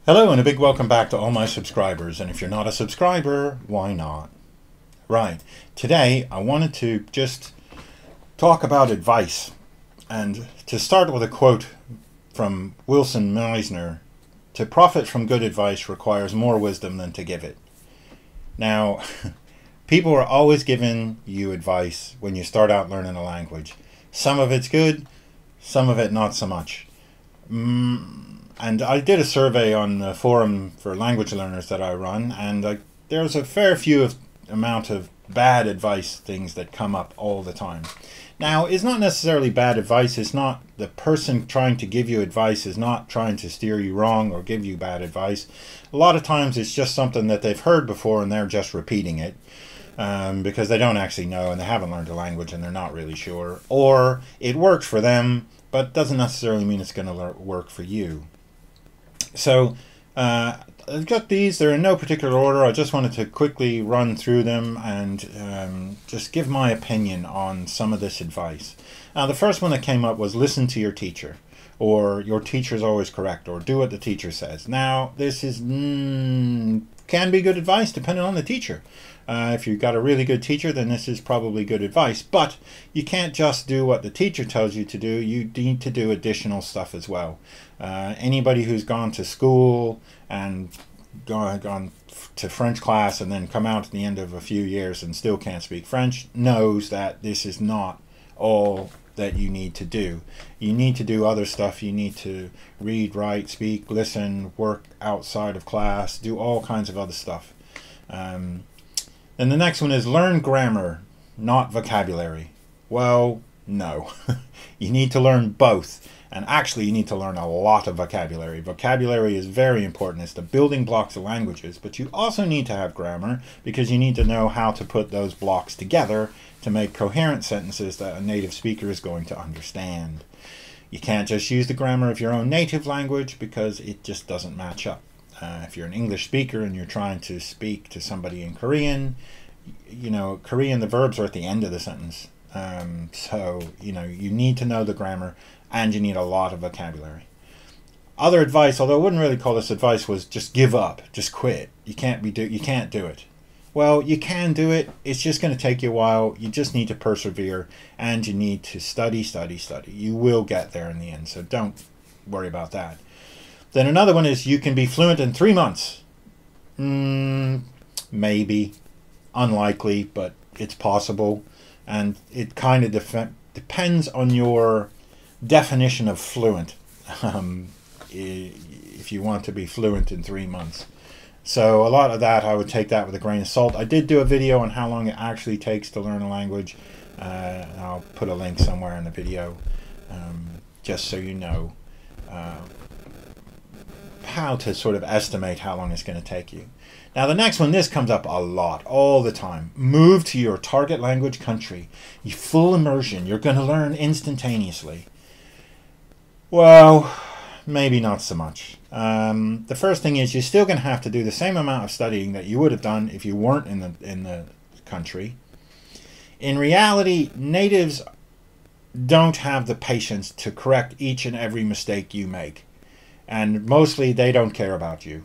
Hello and a big welcome back to all my subscribers, and if you're not a subscriber, why not? Right, today I wanted to just talk about advice, and to start with a quote from Wilson Meisner: "To profit from good advice requires more wisdom than to give it." Now, people are always giving you advice when you start out learning a language. Some of it's good, some of it not so much. And I did a survey on the forum for language learners that I run, and there's a fair few amount of bad advice things that come up all the time. Now, it's not necessarily bad advice. It's not the person trying to give you advice is not trying to steer you wrong or give you bad advice. A lot of times it's just something that they've heard before and they're just repeating it because they don't actually know and they haven't learned the language and they're not really sure. Or it worked for them, but doesn't necessarily mean it's going to work for you. So I've got these. They're in no particular order. I just wanted to quickly run through them and just give my opinion on some of this advice. Now, the first one that came up was listen to your teacher, or your teacher's always correct, or do what the teacher says. Now, this is can be good advice depending on the teacher. If you've got a really good teacher, then this is probably good advice. But you can't just do what the teacher tells you to do. You need to do additional stuff as well. Anybody who's gone to school and gone to French class and then come out at the end of a few years and still can't speak French knows that this is not all that you need to do. You need to do other stuff. You need to read, write, speak, listen, work outside of class, do all kinds of other stuff. And the next one is learn grammar, not vocabulary. Well, no. You need to learn both. And actually, you need to learn a lot of vocabulary. Vocabulary is very important. It's the building blocks of languages. But you also need to have grammar because you need to know how to put those blocks together to make coherent sentences that a native speaker is going to understand. You can't just use the grammar of your own native language because it just doesn't match up. If you're an English speaker and you're trying to speak to somebody in Korean, Korean, the verbs are at the end of the sentence. So, you need to know the grammar and you need a lot of vocabulary. Other advice, although I wouldn't really call this advice, was just give up, just quit. You can't do it. Well, you can do it. It's just going to take you a while. You just need to persevere and you need to study. You will get there in the end, so don't worry about that. Then another one is you can be fluent in 3 months. Maybe. Unlikely, but it's possible. And it kind of depends on your definition of fluent. If you want to be fluent in 3 months. So a lot of that, I would take that with a grain of salt. I did do a video on how long it actually takes to learn a language. I'll put a link somewhere in the video, just so you know how to sort of estimate how long it's going to take you. Now the next one, this comes up a lot, all the time. Move to your target language country. You full immersion. You're going to learn instantaneously. Well, maybe not so much. The first thing is you're still going to have to do the same amount of studying that you would have done if you weren't in the country. In reality, natives don't have the patience to correct each and every mistake you make. And mostly they don't care about you.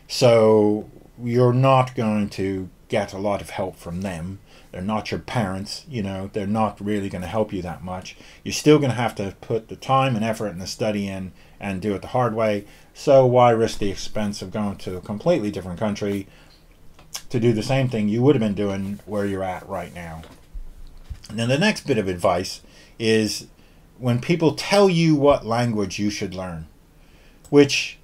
So you're not going to get a lot of help from them. They're not your parents, they're not really going to help you that much. You're still going to have to put the time and effort and the study in and do it the hard way. So why risk the expense of going to a completely different country to do the same thing you would have been doing where you're at right now? And then the next bit of advice is when people tell you what language you should learn, which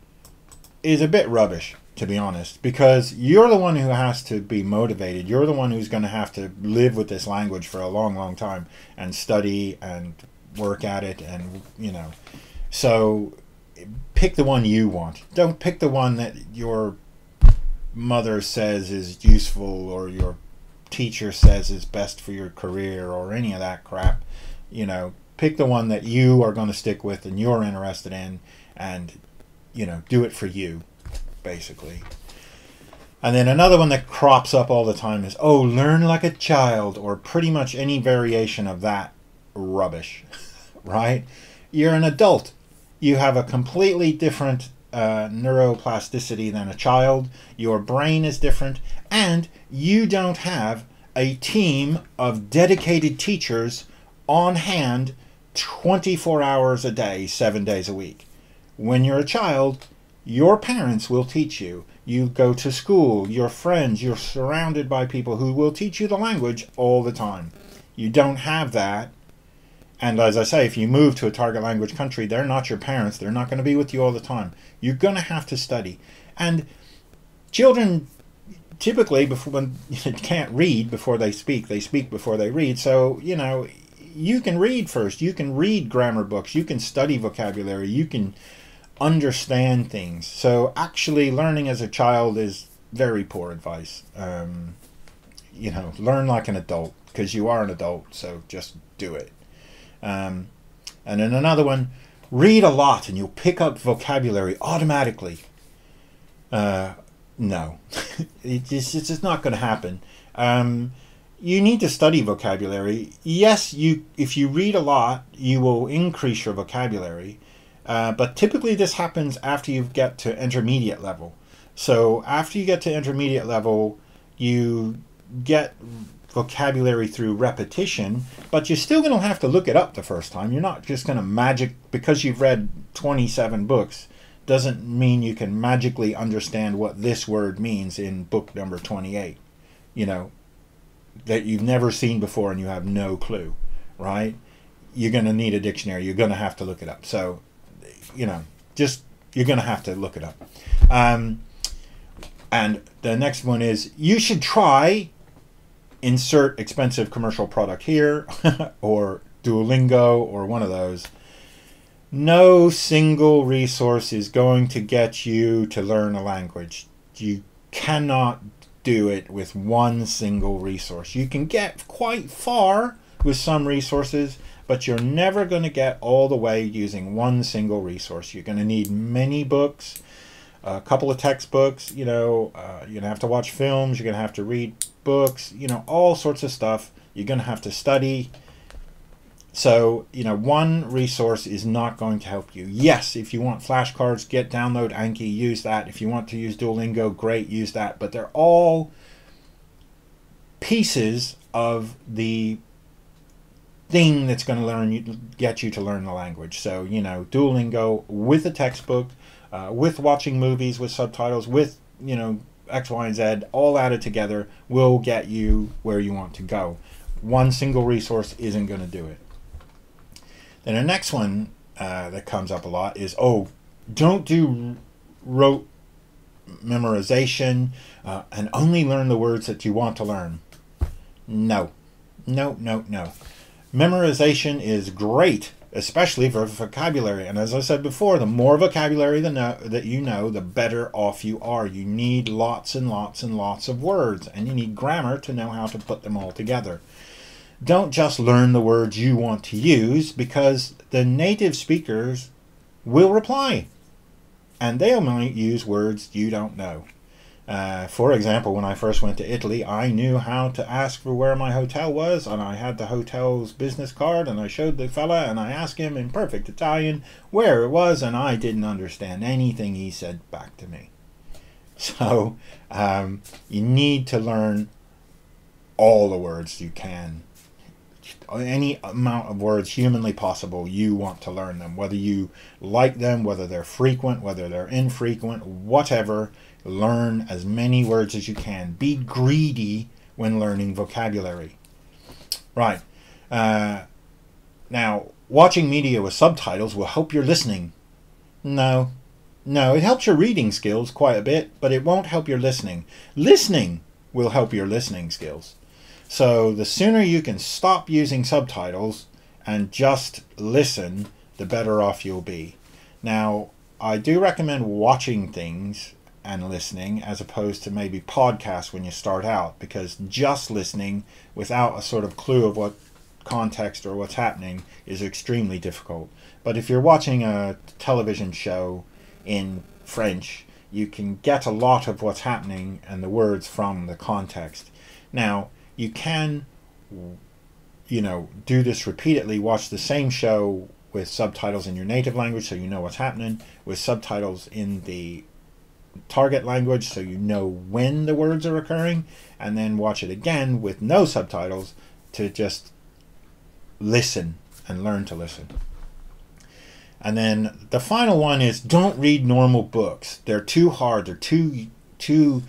is a bit rubbish, to be honest, because you're the one who has to be motivated. You're the one who's going to have to live with this language for a long, long time and study and work at it and, So pick the one you want. Don't pick the one that your mother says is useful or your teacher says is best for your career or any of that crap. Pick the one that you are going to stick with and you're interested in and, do it for you, basically. And then another one that crops up all the time is, learn like a child, or pretty much any variation of that rubbish, right? You're an adult. You have a completely different neuroplasticity than a child. Your brain is different, and you don't have a team of dedicated teachers on hand 24 hours a day, 7 days a week. When you're a child, your parents will teach you. You go to school, your friends, you're surrounded by people who will teach you the language all the time. You don't have that. And as I say, if you move to a target language country, they're not your parents. They're not going to be with you all the time. You're going to have to study. And children typically, when you can't read before they speak before they read. So, you know, you can read first. You can read grammar books. You can study vocabulary. You can understand things. So actually learning as a child is very poor advice. You know, learn like an adult, because you are an adult, so just do it. And then another one, read a lot and you'll pick up vocabulary automatically. No, it's just not going to happen. You need to study vocabulary. Yes, if you read a lot, you will increase your vocabulary. But typically this happens after you get to intermediate level. So after you get to intermediate level, you get vocabulary through repetition, but you're still going to have to look it up the first time. You're not just going to magic, because you've read 27 books, doesn't mean you can magically understand what this word means in book number 28, you know, that you've never seen before and you have no clue, right? You're going to need a dictionary. You're going to have to look it up. So, you know, just, you're going to have to look it up. And the next one is, you should try, insert expensive commercial product here, or Duolingo, or one of those. No single resource is going to get you to learn a language. You cannot do it with one single resource. You can get quite far with some resources, but you're never going to get all the way using one single resource. You're going to need many books, a couple of textbooks, you know, you're going to have to watch films, you're going to have to read books, you know, all sorts of stuff. You're going to have to study. So, you know, one resource is not going to help you. Yes, if you want flashcards, download Anki, use that. If you want to use Duolingo, great, use that. But they're all pieces of the thing that's going to get you to learn the language. So, you know, Duolingo with a textbook, with watching movies with subtitles, with, you know, X, Y, and Z, all added together will get you where you want to go. One single resource isn't going to do it. Then the next one that comes up a lot is, oh, don't do rote memorization and only learn the words that you want to learn. No. No, no, no. Memorization is great, especially for vocabulary. And as I said before, the more vocabulary that you know, the better off you are. You need lots and lots and lots of words, and you need grammar to know how to put them all together. Don't just learn the words you want to use, because the native speakers will reply, and they might use words you don't know. For example, when I first went to Italy, I knew how to ask for where my hotel was, and I had the hotel's business card, and I showed the fella, and I asked him in perfect Italian where it was, and I didn't understand anything he said back to me. So you need to learn all the words you can. Any amount of words humanly possible, you want to learn them. Whether you like them, whether they're frequent, whether they're infrequent, whatever. Learn as many words as you can. Be greedy when learning vocabulary. Right. Now, watching media with subtitles will help your listening. No. No, it helps your reading skills quite a bit, but it won't help your listening. Listening will help your listening skills. So the sooner you can stop using subtitles and just listen, the better off you'll be. Now, I do recommend watching things and listening as opposed to maybe podcasts when you start out, because just listening without a sort of clue of what context or what's happening is extremely difficult. But if you're watching a television show in French, you can get a lot of what's happening and the words from the context. Now, you can, you know, do this repeatedly, watch the same show with subtitles in your native language so you know what's happening, with subtitles in the target language so you know when the words are occurring, and then watch it again with no subtitles to just listen and learn to listen. And then the final one is, don't read normal books. They're too hard. They're too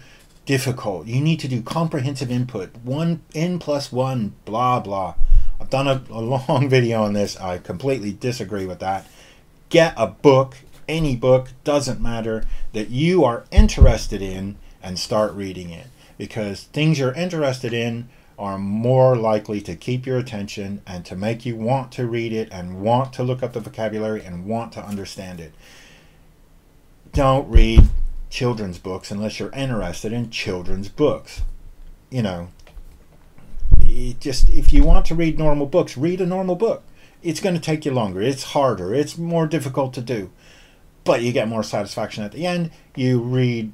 difficult. You need to do comprehensive input. N+1, blah, blah. I've done a long video on this. I completely disagree with that. Get a book, any book, doesn't matter, that you are interested in, and start reading it. Because things you're interested in are more likely to keep your attention and to make you want to read it and want to look up the vocabulary and want to understand it. Don't read children's books unless you're interested in children's books. You know, if you want to read normal books, read a normal book. It's going to take you longer. It's harder. It's more difficult to do. But you get more satisfaction at the end. You read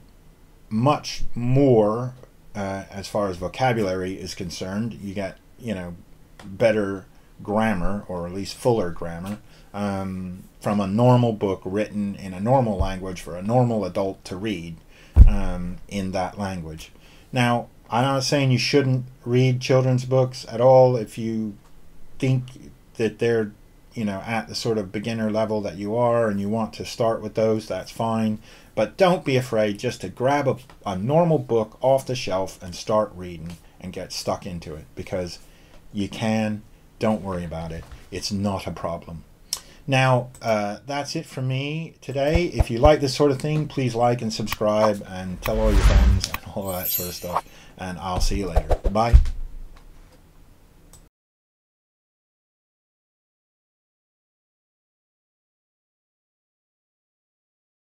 much more as far as vocabulary is concerned. You get, you know, better grammar, or at least fuller grammar, from a normal book written in a normal language for a normal adult to read in that language. Now, I'm not saying you shouldn't read children's books at all. If you think that they're, you know, at the sort of beginner level that you are and you want to start with those, that's fine. But don't be afraid just to grab a normal book off the shelf and start reading and get stuck into it, because you can. Don't worry about it. It's not a problem. Now, that's it from me today. If you like this sort of thing, please like and subscribe and tell all your friends and all that sort of stuff. And I'll see you later. Bye.